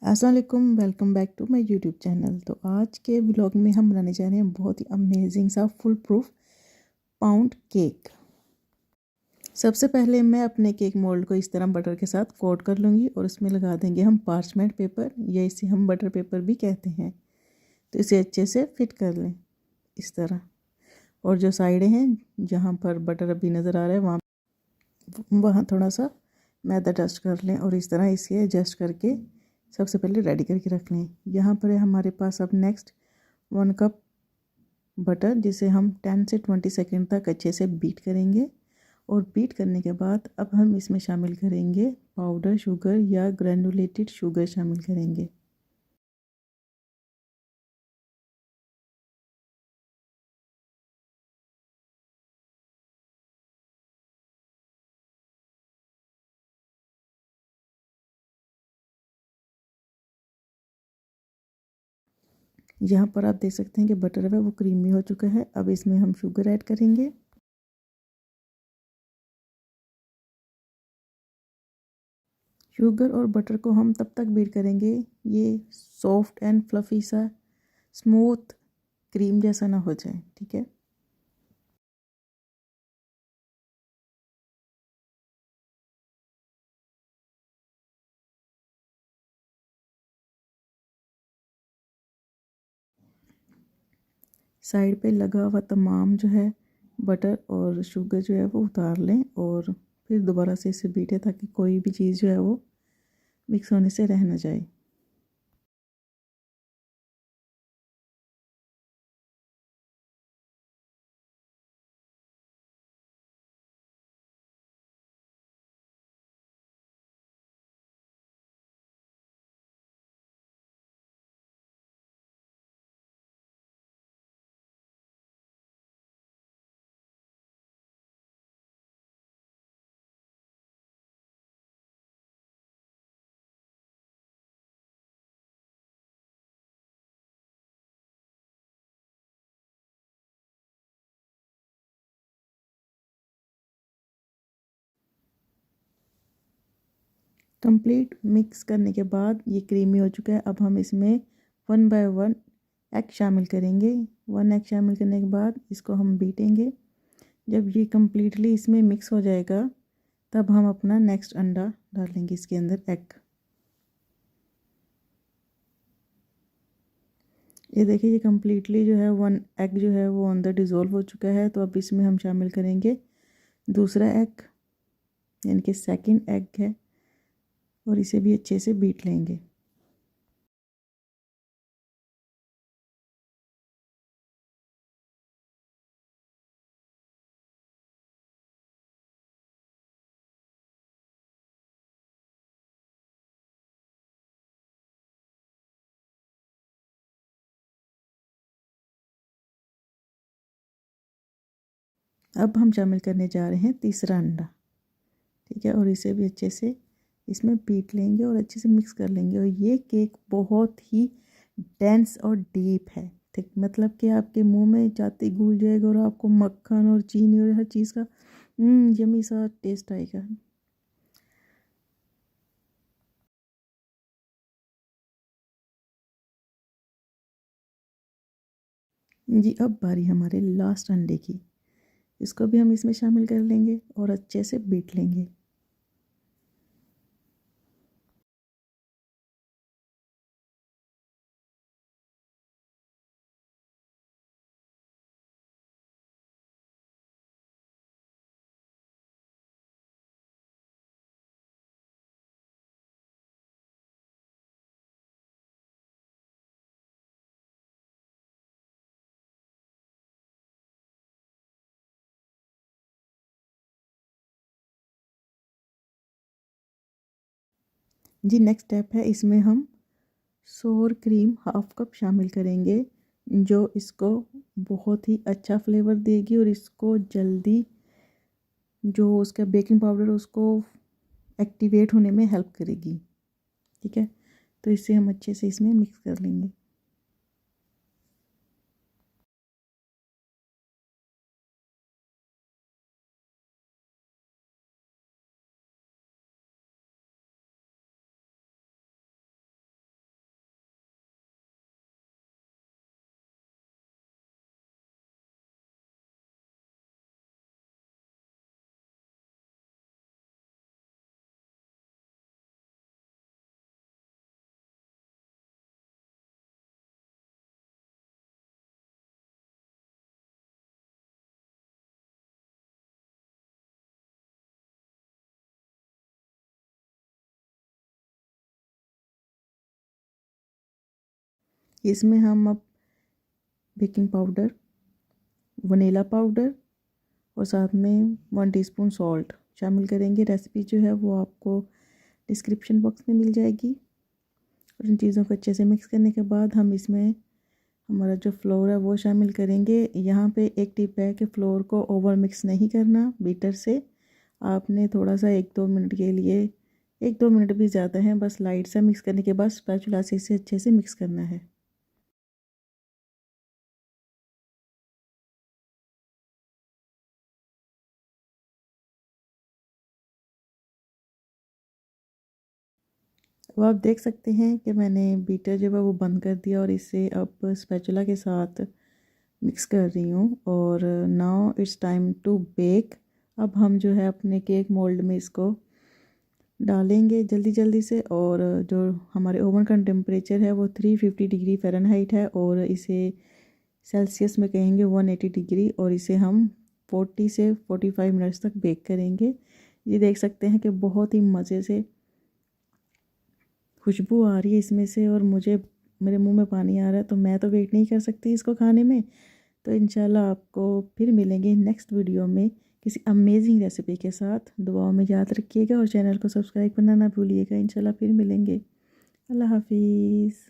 अस्सलाम वालेकुम, welcome back to my YouTube channel. तो आज के व्लॉग में हम बनाने जा रहे हैं बहुत ही अमेजिंग सा फुल प्रूफ पाउंड केक। सबसे पहले मैं अपने केक मोल्ड को इस तरह बटर के साथ कोट कर लूँगी और उसमें लगा देंगे हम पार्चमेंट पेपर, या इसे हम बटर पेपर भी कहते हैं। तो इसे अच्छे से फिट कर लें इस तरह। और जो साइडें हैं जहाँ पर बटर अभी नज़र आ रहा है वहाँ थोड़ा सा मैदा डस्ट कर लें और इस तरह इसे एडजस्ट करके सबसे पहले रेडी करके रख लें। यहाँ पर है हमारे पास अब नेक्स्ट 1 कप बटर, जिसे हम 10 से 20 सेकेंड तक अच्छे से बीट करेंगे। और बीट करने के बाद अब हम इसमें शामिल करेंगे पाउडर शुगर या ग्रैनुलेटेड शुगर शामिल करेंगे। यहाँ पर आप देख सकते हैं कि बटर है वो क्रीमी हो चुका है। अब इसमें हम शुगर ऐड करेंगे। शुगर और बटर को हम तब तक बीट करेंगे ये सॉफ्ट एंड फ्लफ़ी सा स्मूथ क्रीम जैसा ना हो जाए, ठीक है। साइड पे लगा हुआ तमाम जो है बटर और शुगर जो है वो उतार लें और फिर दोबारा से इसे बीटें ताकि कोई भी चीज़ जो है वो मिक्स होने से रह ना जाए। कंप्लीट मिक्स करने के बाद ये क्रीमी हो चुका है। अब हम इसमें 1 बाय 1 एग शामिल करेंगे। 1 एग शामिल करने के बाद इसको हम बीटेंगे। जब ये कम्प्लीटली इसमें मिक्स हो जाएगा तब हम अपना नेक्स्ट अंडा डालेंगे इसके अंदर, एग। ये देखिए ये कम्प्लीटली जो है 1 एग जो है वो अंदर डिज़ोल्व हो चुका है। तो अब इसमें हम शामिल करेंगे दूसरा एग, यानी कि सेकंड एग है, और इसे भी अच्छे से बीट लेंगे। अब हम शामिल करने जा रहे हैं तीसरा अंडा, ठीक है। और इसे भी अच्छे से इसमें बीट लेंगे और अच्छे से मिक्स कर लेंगे। और ये केक बहुत ही डेंस और डीप है, ठीक, मतलब कि आपके मुंह में जाते ही घुल जाएगा और आपको मक्खन और चीनी और हर चीज़ का यमी सा टेस्ट आएगा। जी, अब बारी हमारे लास्ट अंडे की। इसको भी हम इसमें शामिल कर लेंगे और अच्छे से बीट लेंगे। जी, नेक्स्ट स्टेप है, इसमें हम सोर क्रीम 1/2 कप शामिल करेंगे, जो इसको बहुत ही अच्छा फ्लेवर देगी और इसको जल्दी जो उसका बेकिंग पाउडर उसको एक्टिवेट होने में हेल्प करेगी, ठीक है। तो इसे हम अच्छे से इसमें मिक्स कर लेंगे। इसमें हम अब बेकिंग पाउडर, वनीला पाउडर और साथ में 1 टीस्पून सॉल्ट शामिल करेंगे। रेसिपी जो है वो आपको डिस्क्रिप्शन बॉक्स में मिल जाएगी। और इन चीज़ों को अच्छे से मिक्स करने के बाद हम इसमें हमारा जो फ्लोर है वो शामिल करेंगे। यहाँ पे एक टिप है कि फ्लोर को ओवर मिक्स नहीं करना बीटर से। आपने थोड़ा सा 1-2 मिनट के लिए, 1-2 मिनट भी ज़्यादा है, बस लाइट सा मिक्स करने के बाद स्पैचुला से इसे अच्छे से मिक्स करना है। अब आप देख सकते हैं कि मैंने बीटर जो है वो बंद कर दिया और इसे अब स्पैचुला के साथ मिक्स कर रही हूँ। और now it's time to bake. अब हम जो है अपने केक मोल्ड में इसको डालेंगे जल्दी जल्दी से। और जो हमारे ओवन का टेम्परेचर है वो 350 डिग्री फ़ारेनहाइट है और इसे सेल्सियस में कहेंगे 180 डिग्री। और इसे हम 40 से 45 मिनट्स तक बेक करेंगे। ये देख सकते हैं कि बहुत ही मज़े से खुशबू आ रही है इसमें से और मुझे मेरे मुंह में पानी आ रहा है। तो मैं तो वेट नहीं कर सकती इसको खाने में। तो इंशाल्लाह आपको फिर मिलेंगे नेक्स्ट वीडियो में किसी अमेजिंग रेसिपी के साथ। दुआओं में याद रखिएगा और चैनल को सब्सक्राइब करना ना भूलिएगा। इंशाल्लाह फिर मिलेंगे। अल्लाह हाफिज़।